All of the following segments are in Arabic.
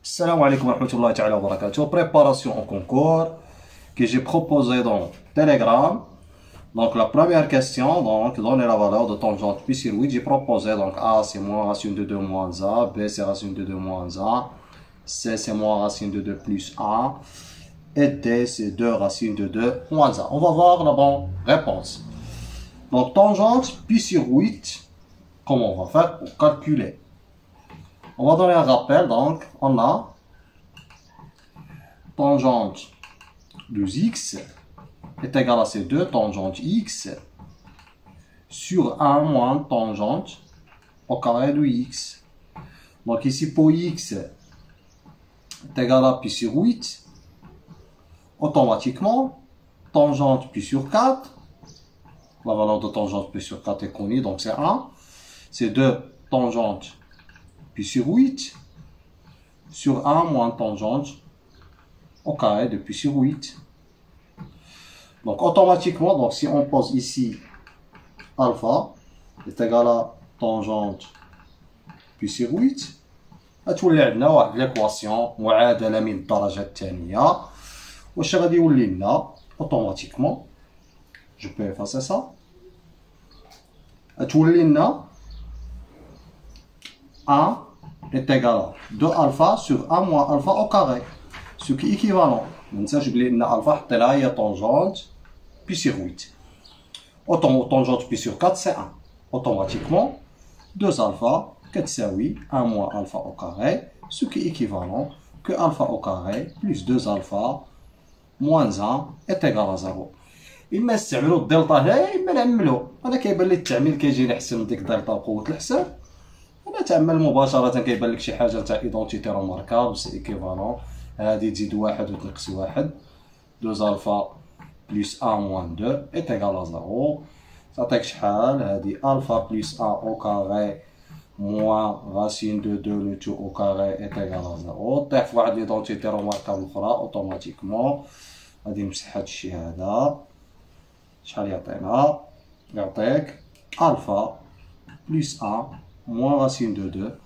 Salam alaikum wa rahmatullahi ta'ala wa barakatuh. Préparation au concours que j'ai proposé dans Telegram. Donc la première question, donc donner la valeur de tangente pi sur 8. J'ai proposé donc A c'est moins racine de 2 moins A, B c'est racine de 2 moins A, C c'est moins racine de 2 plus A, et D c'est 2 racine de 2 moins A. On va voir la bonne réponse. Donc tangente pi sur 8, comment on va faire pour calculer? On va donner un rappel, donc on a tangente de x est égal à C2 tangente x sur 1 moins tangente au carré de x. Donc ici pour x est égal à pi sur 8, automatiquement tangente pi sur 4, la valeur de tangente pi sur 4 est connue, donc c'est 1, c'est 2 tangente pi sur 8 sur 1 moins tangente au carré de pi sur 8. Donc automatiquement, donc si on pose ici alpha est égal à tangente pi sur 8, غتولي عندنا واحد ليكواسيون معادله من الدرجه الثانيه. واش غادي يولي لنا اوتوماتيكمون؟ جو بو افاسي سا. غتولي لنا 1 est égal à 2 alpha sur 1 moins alpha au carré, ce qui est équivalent. ما ننساش بلي ان alpha حطيناها هي tangente pi sur 8. Tangente pi sur 4 c'est 1. Automatiquement 2 alpha كتساوي 1 moins alpha au carré, ce qui est équivalent que alpha au carré plus 2 alpha moins 1 est égal à 0. إما نستعملو الدلتا هنا إما نعملو. أنا كيبان لي التعميل كيجيني أحسن من ديك الدلتا بقوة الحساب. أنا تعمل مباشرة كيبان لك شي حاجة تاع إيدونتيتي روماركابل سي إيكيفالون. هادي تزيد واحد وتنقص واحد، 2 ألفا بلس 1 موان 2 إيت إيكال 0. تعطيك شحال؟ هادي ألفا بلس 1 أو كاري موان راسين دو 2 لو تو أو كاري إيت إيكال 0. طيح في واحد ليدونتيتي روماركابل أخرى أوتوماتيكمون. غادي نمسح هادشي هذا. شحال يعطينا؟ يعطيك ألفا plus 1 moins racine de 2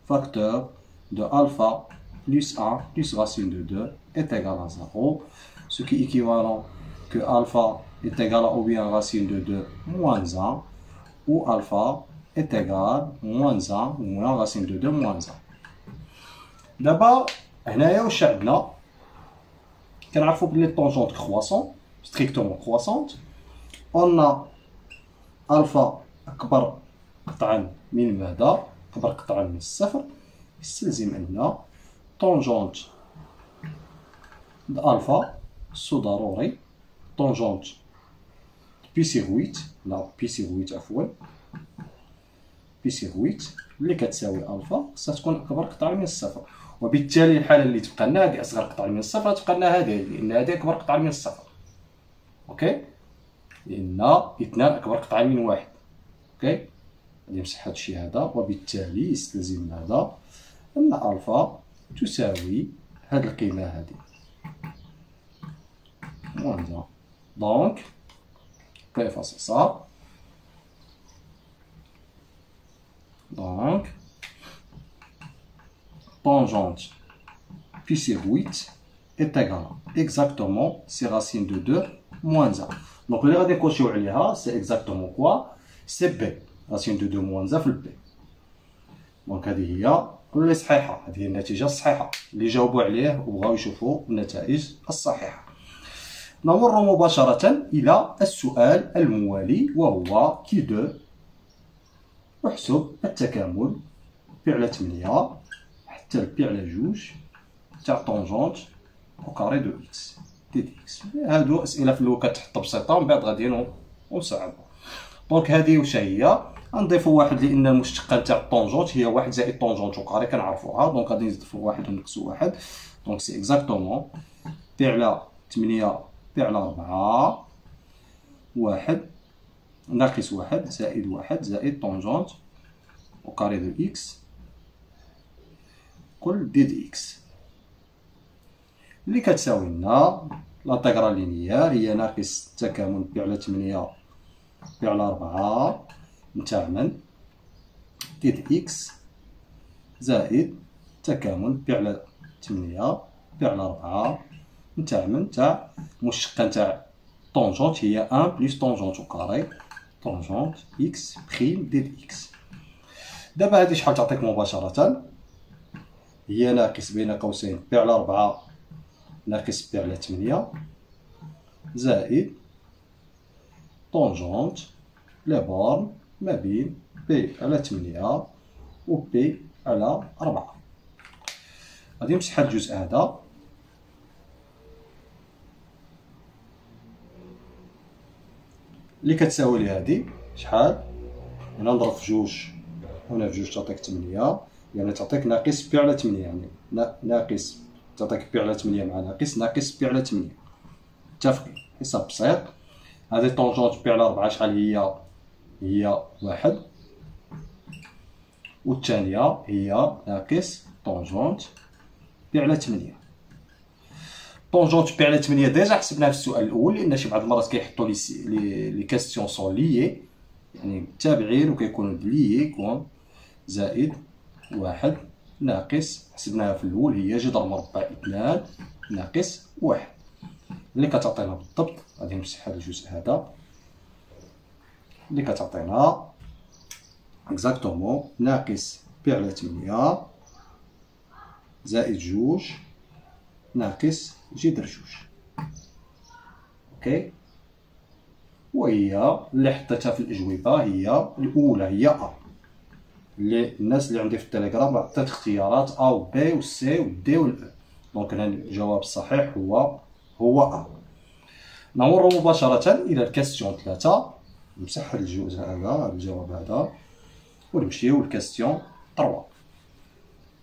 facteur de alpha plus 1 plus racine de 2 est égal à 0, ce qui est équivalent que alpha est égal à ou bien racine de 2 moins 1 ou alpha est égal moins 1 ou moins racine de 2 moins 1. دابا هنايا واش عندنا؟ كنعرفوا بلي الطونجونت كرواسون strictement croissante. on a alpha أكبر قطعا من ماذا؟ أكبر قطعا من الصفر. يستلزم أن طونجونت د ألفا سو ضروري طونجونت بي سيغ 8 لا بي سيغ 8 عفوا بي سيغ 8 اللي كتساوي ألفا خصها تكون أكبر قطعا من الصفر. وبالتالي الحالة اللي تبقى لنا هذه أصغر قطعا من الصفر تبقى لنا هذه لأن هذه أكبر قطعا من الصفر. أوكي؟ لأن 2 أكبر قطعا من 1. أوكي؟ غادي نمسح هادشي هذا. وبالتالي يستلزم هذا أن ألفا تساوي هاد القيمة هادي موان 1. دونك بو إفاسي سا. دونك tangente pi sur 8 est égal exactement c'est racine de 2 moins 1. Donc اللي غادي نكوشيو عليها c'est exactement quoi؟ c'est B. راسين دو 2 موان 1 في البي. دونك هذه هي اللي صحيحه، هذه هي النتيجه الصحيحه اللي جاوبوا عليه وبغاو يشوفوا النتائج الصحيحه. نمر مباشره الى السؤال الموالي وهو كي 2 احسب التكامل بي على 8 حتى البي على 2 تاع طونجونت او كاري دو اكس دي دي اكس. هادو اسئله في الاول كتحط بسيطه ومن بعد غادي نصعبوا. دونك هذه واش هي؟ غنضيفوا واحد لان المشتقه تاع الطونجونت هي 1 زائد طونجونت وكاري كنعرفوها. دونك غادي نضيفوا واحد ونقصوا واحد. دونك سي اكزاكتومون بي على 8 بي على 4 1 ناقص 1 زائد 1 زائد طونجونت وكاري دو اكس كل دي دي اكس اللي كتساوي لنا لانتيغرال لينيير هي ناقص التكامل بي على 8 بي على 4 نتاع من دي دي اكس زائد تكامل بي على 8 بي على 4 نتاع من تاع المشتقة نتاع طونجونت هي 1 بلس طونجونت او كاري طونجونت اكس بريم ديال اكس. دابا هادي شحال تعطيك مباشرة؟ هي ناقص بين قوسين بي على 4 ناقص بي على 8 زائد طونجونت لي بورن ما بين بي على 8 و بي على 4. غادي نمسح هاد الجزء هذا اللي كتساوي لي هادي شحال؟ هنا نضرب في جوج هنا في جوج تعطيك 8 يعني تعطيك ناقص بي على 8 يعني ناقص تعطيك بي على 8 مع ناقص بي على 8 متفقين. حساب بسيط. هذه طونجونت بي على 4 شحال هي 1 والثانية هي ناقص طونجونت بي على 8. طونجونت بي على 8 ديجا حسبناها في السؤال الأول لأن شي بعض المرات كيحطوا لي كاستيون سون ليي يعني متابعين وكيكونوا ليي يكون زائد 1 ناقص حسبناها في الأول هي جذر مربع 2 ناقص 1 اللي كتعطينا بالضبط. غادي نمسح هذا الجزء هذا اللي كتعطينا اكزاكتومون ناقص بي على 8 زائد جوج ناقص جذر جوج. اوكي وهي اللي حطيتها في الأجوبة هي الأولى هي أ. اللي الناس اللي عندي في التليجرام عطيت اختيارات أ و بي و سي و دي و الأو دونك هنا الجواب الصحيح هو أ. نمر مباشرة إلى الكاستيون 3. نمسح هاد الجزء هذا الجواب هذا ونمشيو للكاستيون 3.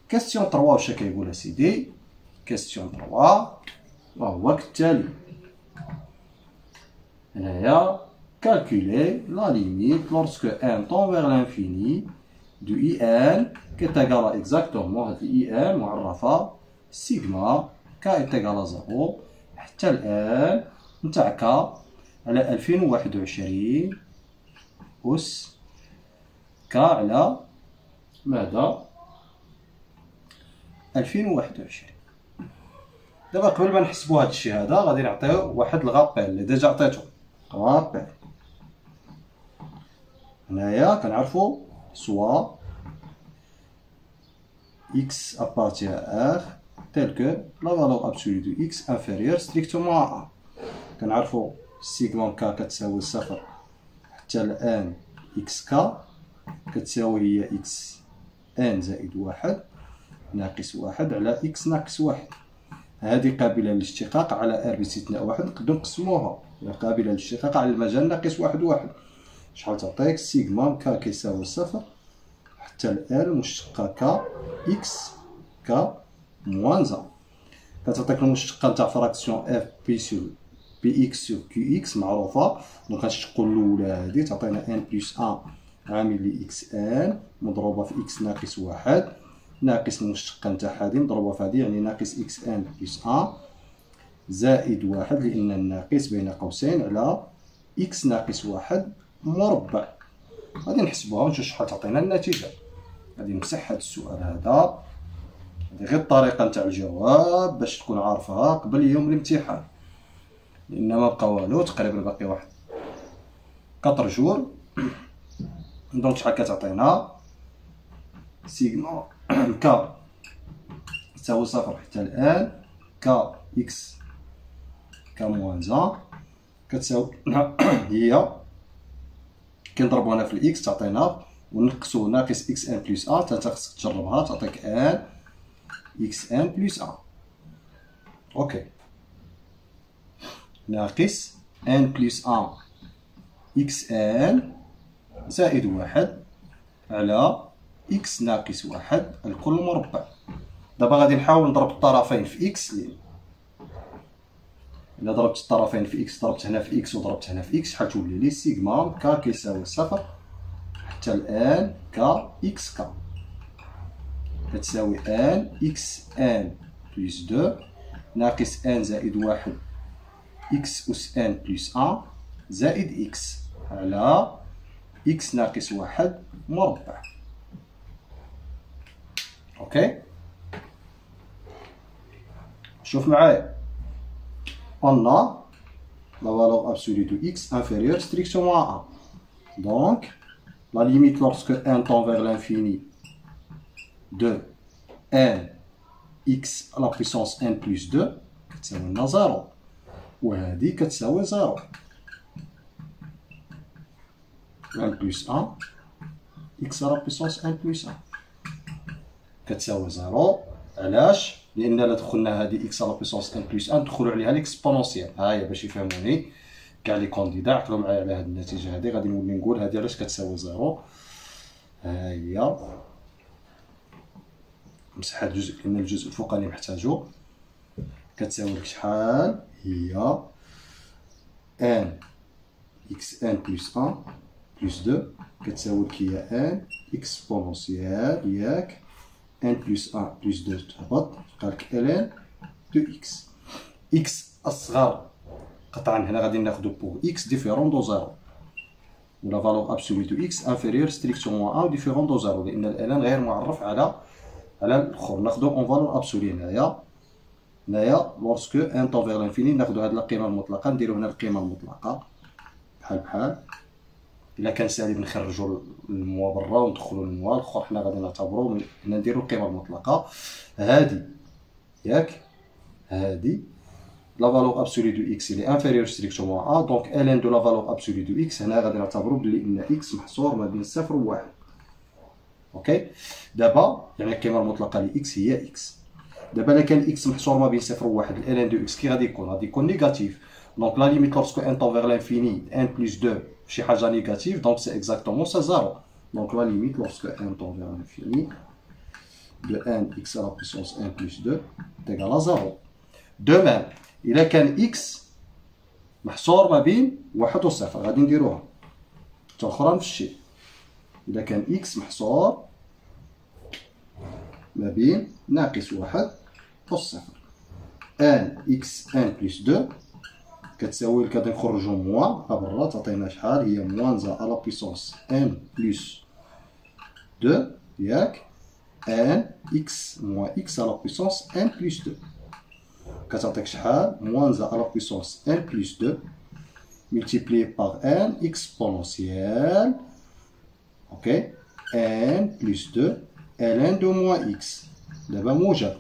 كاستيون 3 واش كيقول اسيدي؟ كاستيون 3 وهو كالتالي. هنايا calculer la limite lorsque n tend vers l'infini de in qui est égal à exactement هاد in معرفة سيغما k est égal à 0 حتى الآن نتاع ك على 2021 أس ك على ماذا؟ 2021. دابا قبل ما نحسبو هاد الشيء هذا غادي نعطيو واحد الغابيل اللي ديجا عطيتو غابيل. هنايا كنعرفو سوا x appartient à r tel que la valeur absolue de x inférieure strictement à a. كنعرفو سيغما ك كتساوي 0 حتى الآن x ك كتساوي هي x n زائد 1 ناقص 1 على x ناقص 1. هذه قابلة للاشتقاق على r باستثناء 1 نقدرو نقسموها قابلة للاشتقاق على المجال ناقص 1 1 شحال تعطيك؟ سيغما ك كيساوي 0 حتى الآن المشتقة ك x ك موان 1 كتعطيك المشتقة نتاع فراكسيون اف بي سور بي اكس سور كيو اكس معروفة دونك غنشقو الأولى هادي تعطينا ان بلس 1 عامل لي اكس ان مضروبة في اكس ناقص 1 ناقص المشتقة نتاع هادي مضروبة في هادي يعني ناقص اكس ان بلس 1 زائد 1 لأن الناقص بين قوسين على اكس ناقص 1 مربع. غادي نحسبوها ونشوف شحال تعطينا النتيجة. غادي نمسح هاد السؤال هذا هادي غير الطريقة نتاع الجواب باش تكون عارفها قبل يوم الامتحان لأن ما بقى والو تقريبا باقي واحد 4 جور. دونك شحال كتعطينا؟ سيغما ك تساوي 0 حتى الآن ك إكس ك موان 1 كتساوي هي كنضربو هنا في الإكس تعطينا ونقصو ناقص إكس إن بلس أ حتى خصك تجربها تعطيك إن إكس إن بلس أ. أوكي ناقص إن بلس أ إكس إن زائد 1 على إكس ناقص 1 الكل مربع. دابا غادي نحاول نضرب الطرفين في إكس إلا ضربت الطرفين في إكس ضربت هنا في إكس وضربت هنا في إكس شحال تولي لي؟ سيغما ك كيساوي 0 حتى الآن ك إكس ك كتساوي ان إكس ان بلس 2 ناقص ان زائد 1 إكس أس ان بلس 1 زائد إكس على إكس ناقص 1 مربع. أوكي شوف معايا. on a la valeur absolue de x inférieure strictement à 1. Donc, la limite lorsque n tend vers l'infini de n x à la puissance n plus 2 كتساوي لنا 0 وهذه كتساوي 0. n plus 1 x à la puissance n plus 1 كتساوي 0. علاش؟ لان الا دخلنا هذه x à la puissance n plus 1 ندخلوا عليها ليكسبونونسيال. ها هي باش يفهموني كاع لي كونديدا عقلوا معايا على هذه النتيجه هذه. غادي نولي نقول هذه علاش كتساوي 0. ها هي مسح هذا الجزء لان الجزء الفوقاني محتاجو. كتساوي لك شحال؟ هي n x n plus 1 plus 2 كتساوي لك هي n اكسبونونسيال ياك n plus 1 plus 2 تهبط تبقالك ln دو x. x أصغر قطعا هنا غادي ناخدو بوغ x ديفيرون دو 0 و لا فالور أبسولي دو x انفيريور ستريكتومون 1 ديفيرون دو 0 لأن ln غير معرف على الآخر. ناخدو اون فالور أبسولي هنايا لورسكو n طون فيغ لانفيني ناخدو هاد القيمة المطلقة نديرو هنا القيمة المطلقة بحال إلا كان سالب نخرجو الموا برا وندخلو الموا الآخر. حنا غادي نعتبرو هنا نديرو القيمة المطلقة هادي ياك. هادي لا فالور ابسولي دو اكس اللي انفيريور ستريكتومون 1 دونك الان دو لا فالور ابسولي دو اكس. هنا غادي نعتبرو بلي ان اكس محصور ما بين 0 و 1. اوكي دابا يعني القيمة المطلقة ل اكس هي اكس. دابا الا كان اكس محصور ما بين 0 و 1 الان دو اكس كي غادي يكون نيجاتيف. دونك لا ليميت لورسكو ان طون فيغ لانفيني ان بلس 2 شي حاجة نيجاتيف دونك سي اكزاكتومون سا 0. Donc la limite lorsque n tend vers l'infini de n x à la puissance n plus 2 est égal à 0. De même, إلا كان x محصور ما بين 1 و 0 غادي نديروها حتى أخرى نفس الشيء. إلا كان x محصور ما بين ناقص 1 و 0 n x n plus 2 كتساوي لك غادي نخرجو موان ها برا تعطينا شحال؟ هي موان زا على بيسونس ان بلس 2 ياك ان اكس موان اكس على بيسونس ان بلس 2 كتعطيك شحال؟ موان زا على بيسونس ان بلس 2 ملتيبلي باغ ان اكسبونونسيال اوكي ان بلس 2 ln دو موان اكس. دابا موجب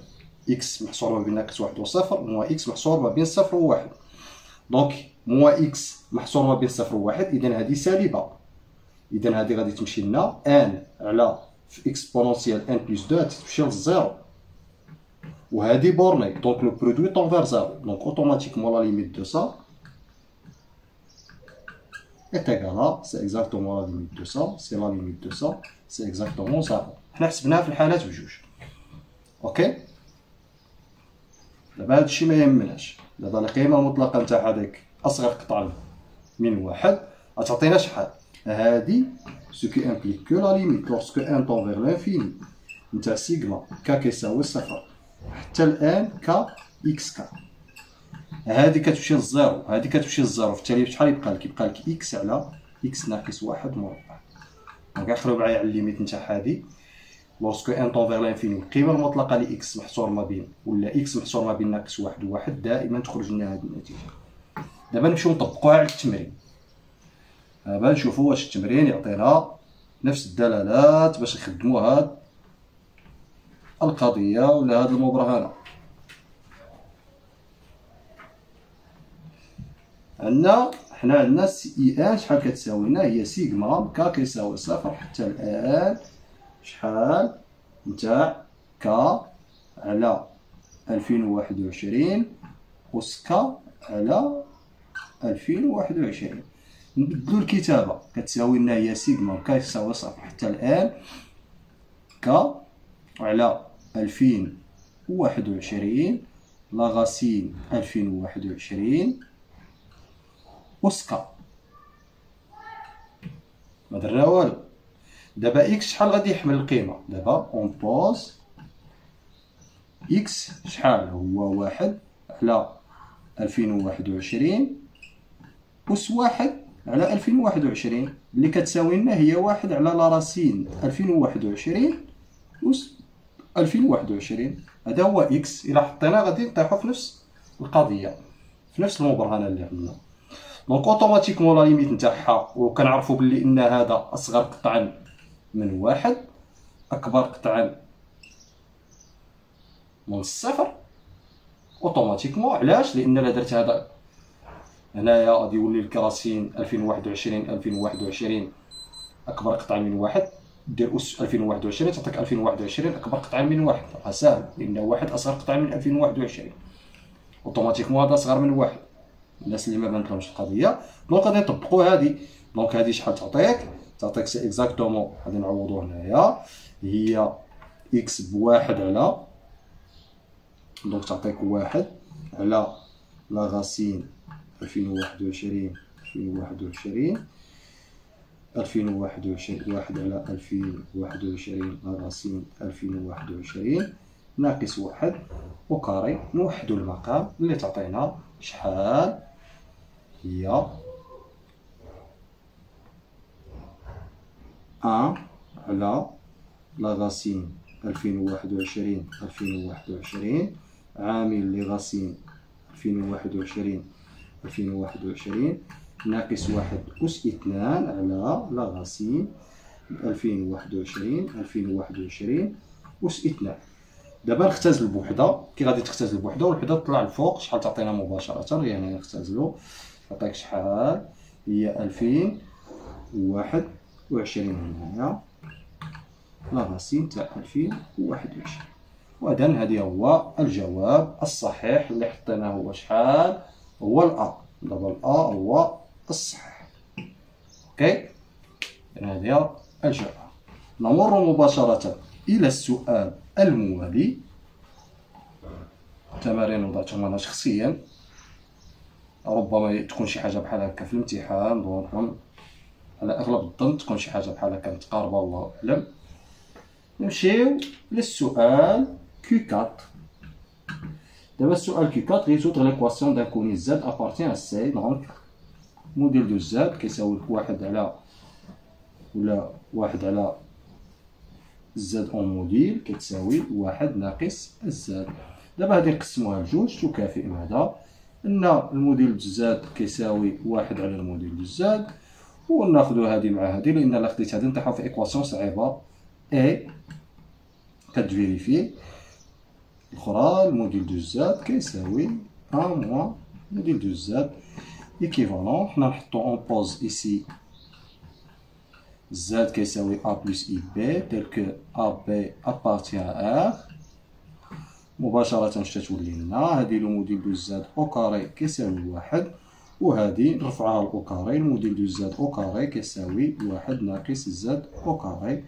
اكس محصور ما بين ناقص 1 و 0 موان اكس محصور ما بين 0 و 1. دونك موان اكس محصور ما بين 0 و 1 اذا هذه سالبه. اذا هذه غادي تمشي لنا ان على في اكسبونونسيال ان بلس 2 تمشي للزيرو وهذه بورني دونك لو برودوي طون فير زيرو. دونك اوتوماتيكمون لا ليميت دو سا est égal à c'est exactement la limite de ça c'est la limite de ça c'est exactement ça. حنا حسبناها في الحالات بجوج. اوكي دابا هادشي ما يهمناش. دابا القيمة المطلقة نتاع هذاك أصغر قطعة من 1 غتعطينا شحال؟ هادي سو كي امبليك كو لا ليميت لورسكو ان طون فيغ لانفيني نتاع سيغما كا كيساوي 0 حتى الان كا اكس كا. هادي كتمشي للزيرو هادي كتمشي للزيرو في التالي شحال يبقى لك؟ يبقى لك اكس على اكس ناقص 1 مربع. دونك عقلوا معايا على الليميت نتاع هادي لورسكو ان طون فيغ لانفيني القيمة المطلقة ل اكس محصور ما بين ولا اكس محصور ما بين ناقص 1 و 1 دائما تخرج لنا هذه النتيجة. دابا نمشيو نطبقوها على التمرين. دابا نشوفو واش التمرين يعطينا نفس الدلالات باش نخدمو هاد القضية ولا هاد المبرهنة. حنا عندنا سي اي ان شحال كتساوي لنا؟ هي سيغما كا كيساوي 0 حتى الان شحال نتاع كا على 2021 أس كا على 2021. نبدلو الكتابة كتساوي لنا هي سيغما كا يساوي 0 حتى الان كا على 2021 لاغاسين 2021 أس كا. ما درنا والو. دابا اكس شحال غادي يحمل القيمة؟ دابا اون بوز اكس شحال هو 1 على 2021 أس 1 على 2021 اللي كتساوي لنا هي 1 على لا راسين 2021 أس 2021. هذا هو إكس. إلا حطينا غادي نطيحو في نفس القضية، في نفس المبرهنة اللي عندنا. دونك اوتوماتيكمون لا ليميت نتاعها، وكنعرفو بلي ان هذا أصغر قطعا من واحد أكبر قطعا من الصفر. اوتوماتيكمون علاش؟ لأن إلا درت هذا هنايا غادي يولي لك راسين 2021 أكبر قطعا من واحد، دير أس 2021 تعطيك 2021 أكبر قطعا من واحد. راه ساهل لأن واحد أصغر قطعا من 2021، اوتوماتيكمون هذا أصغر من واحد. الناس اللي ما بانتلهمش القضية دونك غادي نطبقو هادي. دونك هادي شحال تعطيك سي اكزاكتومون، غادي نعوضو هنايا هي إكس بواحد على، دونك تعطيك واحد على لا غاسين 2021 واحد على 2021 لا غاسين 2021 ناقص واحد وكاري. نوحدو المقام اللي تعطينا شحال هي 1 على لا غاسين 2021 عامل لي غاسين 2021 ناقص واحد أس 2 على لا غاسين 2021 أس 2. دابا نختزل بوحدة. كي غادي تختزل بوحدة والوحدة تطلع الفوق، شحال تعطينا مباشرة؟ يعني نختزلو تعطيك شحال هي 2021 هنايا لا غاسين تاع 2021. وإذن هذا هو الجواب الصحيح اللي حطيناه. هو شحال؟ هو الأ. دابا الأ هو الصحيح. اوكي، هذا هو الجواب. نمر مباشرة إلى السؤال الموالي. تمارين وضعتهم أنا شخصيا، ربما تكون شي حاجة بحال هكا في الامتحان، دونك على أغلب الظن تكون شي حاجة بحال هكا متقاربة، والله أعلم. نمشيو للسؤال Q4. دابا السؤال Q4 résoudre l'équation d'un coni Z appartient à C. دونك موديل دو Z كيساوي واحد على Z اون موديل كتساوي واحد ناقص الزاد. دابا هادي نقسموها لجوج تكافئ ماذا؟ أن الموديل دو Z كيساوي واحد على الموديل دو Z، وناخدو هادي مع هادي لأن إلا خديت هادي نطيحو في إكواسيون صعيبة. إي كتفيريفي الأخرى الموديل دو Z كيساوي أ موان موديل دو Z إيكيفالون. حنا نحطو أون بوز إيسي Z كيساوي A بلس إي بي تيل كو أ بي أبارتيان أ R. مباشرة شتا تولي لنا هادي لو موديل دو Z أو كاري كيساوي واحد، وهادي نرفعوها لأو كاري الموديل دو Z أو كاري كيساوي واحد ناقص Z أو كاري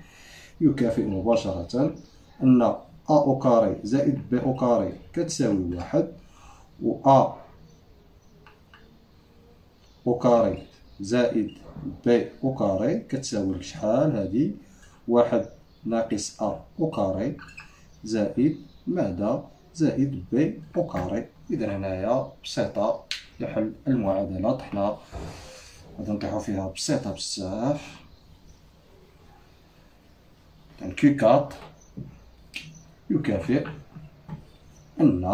يكافئ مباشرة أن أ أو كاري زائد بي أو كاري كتساوي واحد، و أ أو كاري زائد بي أو كاري كتساوي شحال؟ هادي واحد ناقص أ أو كاري زائد ماذا؟ زائد بي أو كاري. إذا هنايا بسيطة لحل المعادلة. حنا غادي نطيحو فيها بسيطة بزاف. Q4 يكافئ أن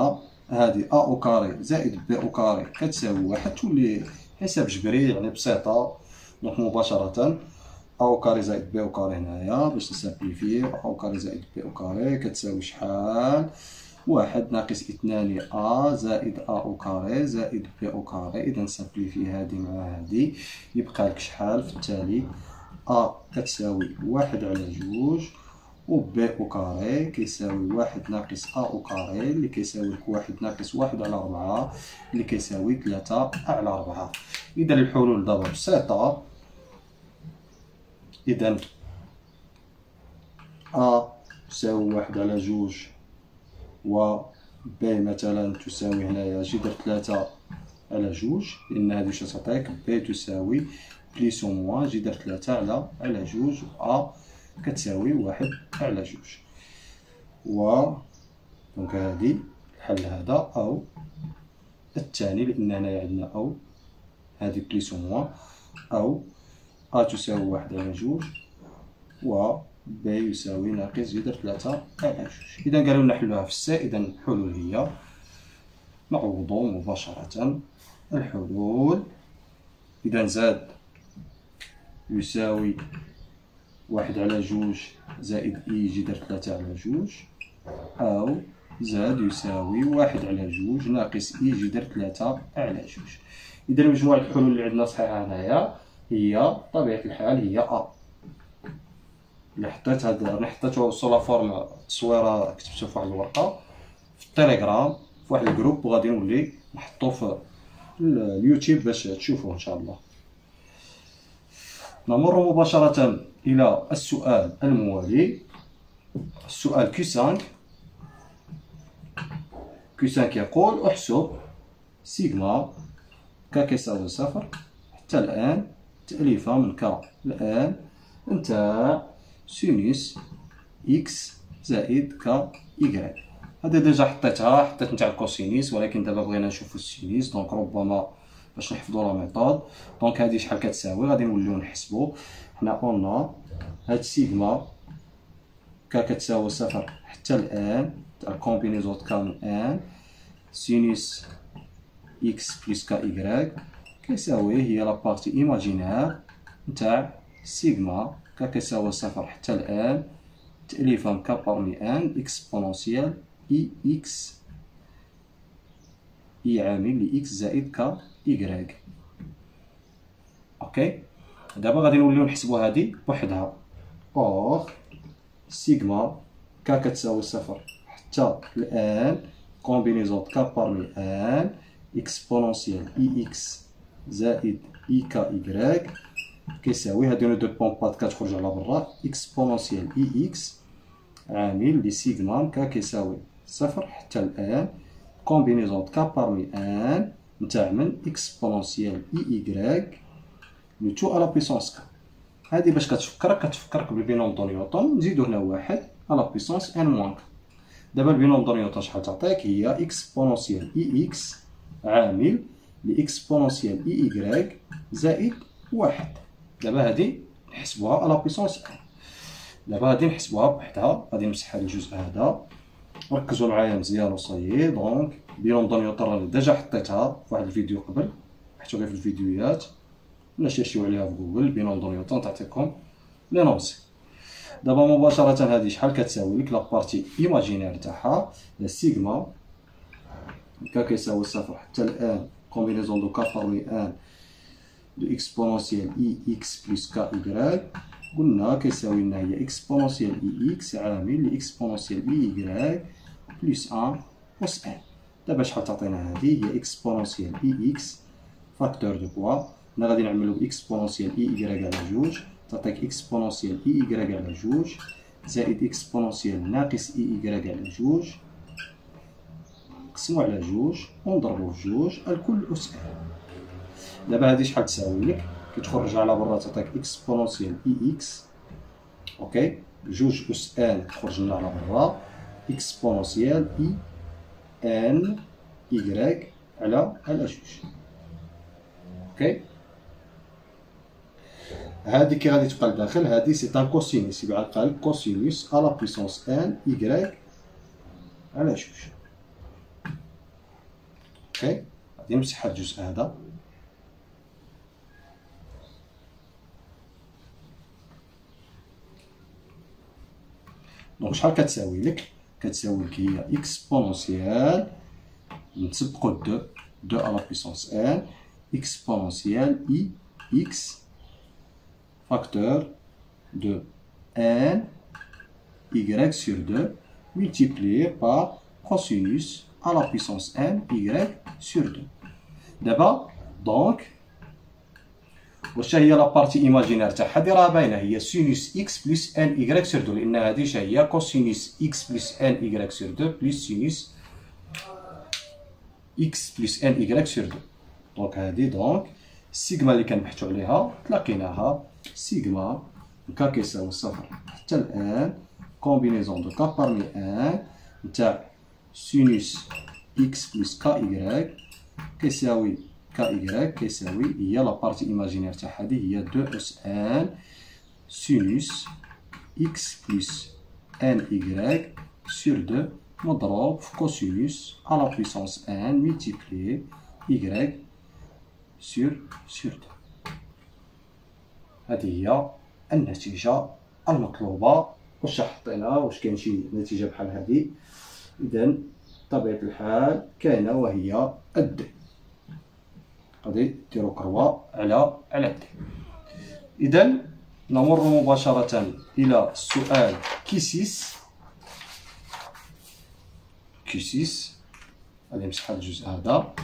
هادي أ أو كاري زائد بي أو كاري كتساوي واحد، تولي حساب جبري يعني بسيطة. دونك مباشرة أ أو كاري زائد بي أو كاري هنايا باش نسامبليفي أ أو كاري زائد بي أو كاري كتساوي شحال؟ واحد ناقص اثنان أ زائد أ أو كاري زائد بي أو كاري. إذا نسامبليفي هادي مع هادي يبقى لك شحال في التالي؟ أ كتساوي واحد على جوج، و بي أو كاري كيساوي واحد ناقص أ أو كاري اللي كيساوي لك واحد ناقص واحد على ربعة اللي كيساوي 3 على 4. إذا الحلول دابا بسيطة. إذا أ تساوي واحد على جوج، و بي مثلا تساوي هنايا جذر 3 على جوج، لأن هادي واش تعطيك بي تساوي بليس أو موان جذر 3 على جوج، و أ كتساوي واحد على جوج. و دونك هادي الحل هذا أو الثاني، لأن هنايا عندنا أو هادي بليس أو موان، أو أ تساوي واحد على جوج، و ب يساوي ناقص جذر 3 على 2. إذا قالوا لنا نحلوها في السا، إذا الحلول هي نعوضو مباشرة. الحلول إذا زاد يساوي 1 على 2 زائد إي جذر 3 على 2، أو زاد يساوي 1 على 2 ناقص إي جذر 3 على 2. إذا مجموع الحلول اللي عندنا صحيحة هنايا هي بطبيعة الحال هي أ. إلا حطيت هاد راني حطيتو سو لا فورم تصويرة كتبتو في واحد الورقة في التليجرام في واحد الجروب، وغادي نولي نحطو في اليوتيوب باش تشوفوه إن شاء الله. نمر مباشرة إلى السؤال الموالي. السؤال كي 5 يقول احسب سيغما ك كيساوي 0 حتى الآن تأليفة من ك الآن نتاع سينوس إكس زائد ك إيكغيك. هذا ديجا حطيت نتاع الكوسينيس، ولكن دابا بغينا نشوفو السينيس، دونك ربما باش نحفظو لا ميثود. دونك هادي شحال كتساوي، غادي نوليو نحسبو. حنا قلنا هاد سيغما ك كتساوي 0 حتى الآن تاع الكومبينيزون ك من ان سينوس إكس بلس ك إيكغيك كيساوي هي لا بارتي إيماجينير نتاع سيغما ك كيساوي 0 حتى الآن تأليفة من ك بارمي ان إكسبونونسيال إي إكس إي عامل ل إكس زائد ك إيكغيك. أوكي، دابا غادي نوليو نحسبو هادي بوحدها. أوغ سيغما ك كتساوي 0 حتى الآن كومبينيزون ك بارمي ان إكسبونونسيال إي إكس زائد إي ك إيكغيك كيساوي هادي لو دو بومبات كتخرج على برا إكسبونونسيال إي إكس عامل ل سيغما ك كيساوي 0 حتى الآن كومبينيزون ك بارمي ان نتاع من إكسبونونسيال إي إيكغيك لو تو على بيسونس ك. هادي باش كتفكرك بالبينوم دو نيوتن، نزيدو هنا واحد على بيسونس ان موان ك. دابا البينوم دو نيوتن شحال تعطيك؟ هي إكسبونونسيال إي إكس عامل ل إكسبونونسيال إي إيكغيك زائد واحد. دابا هادي نحسبوها على بيسونس ان. دابا غادي نحسبوها بوحدها، غادي نمسح هاد الجزء هذا. ركزوا معايا مزيان وصايي. دونك بينوم دو نيوتن راني ديجا حطيتها في واحد الفيديو قبل، حيتو غير في الفيديوهات ولا شاشيو عليها في جوجل. بينوم دو نيوتن تعطيكم لي نونسي. دابا مباشرة هادي شحال كتساوي لك؟ لا بارتي ايماجينير تاعها سيغما ك كيساوي 0 حتى الآن كومبينيزون دو ك بارمي ان دو إكسبونونسيال إي إكس بلس ك إيكغيك. قلنا كيساوي لنا هي إكسبونونسيال إي إكس عامل ل إكسبونونسيال إي إيكغيك بلس 1 أس ان. دابا شحال تعطينا هادي؟ هي إكسبونونسيال إي إكس فاكتور دو بوا. هنا غادي نعملو بإكسبونونسيال إي إيكغيك على جوج تعطيك إكسبونونسيال إي إيكغيك على جوج زائد إكسبونونسيال ناقص إي إيكغيك على جوج نقسمو على جوج ونضربو في جوج الكل أس ان. دابا هادي شحال تساوي لك؟ كتخرج على برا تعطيك إكسبونونسيال إي إكس أوكي جوج أس ان تخرج لنا على برا إكسبونونسيال إي ان إيكغيك على جوج. اوكي، هادي كي غادي تبقى لداخل هادي سي ان كوسينوس، يبقى غتبقى لك كوسينوس على بيسونس ان إيكغيك على جوج. اوكي، غادي نمسح هاد الجزء هذا. دونك شحال كتساوي لك؟ كتساوي لك هي إكسبونونسيال نتسبقو دو على بيسونس ان exponentielle I x facteur de n y sur 2 multiplié par cosinus à la puissance n y sur 2. D'abord, donc, واش هي لا بارتي ايماجينير تاعها؟ هادي راه باينه هي سينوس اكس بلس ان ايكغيك سور 2، لان هادي هي كوسينوس اكس بلس ان ايكغيك سور 2 بلس سينوس اكس بلس ان ايكغيك سور 2. دونك هادي دونك السيغما اللي كنبحثو عليها تلاقيناها سيغما ك كيساوي 0 حتى الان كومبينيزون دو ك بارمي ان نتاع سينوس اكس بلس ك ايكغيك كيساوي ك ايكغيك كيساوي هي لا بارتي ايماجينير تاع هادي هي 2 اس ان سينوس x plus ny sur 2 مضروب في كوسينوس à la puissance n multiplié y sur 2. هذه هي النتيجة المطلوبة. واش حطينا؟ واش كاين شي نتيجة بحال هذه؟ إذا بطبيعة الحال كاينة وهي الد. غادي ديرو كروا على د. إذا نمر مباشرة إلى السؤال كي 6. غادي نمسح هذا الجزء هذا.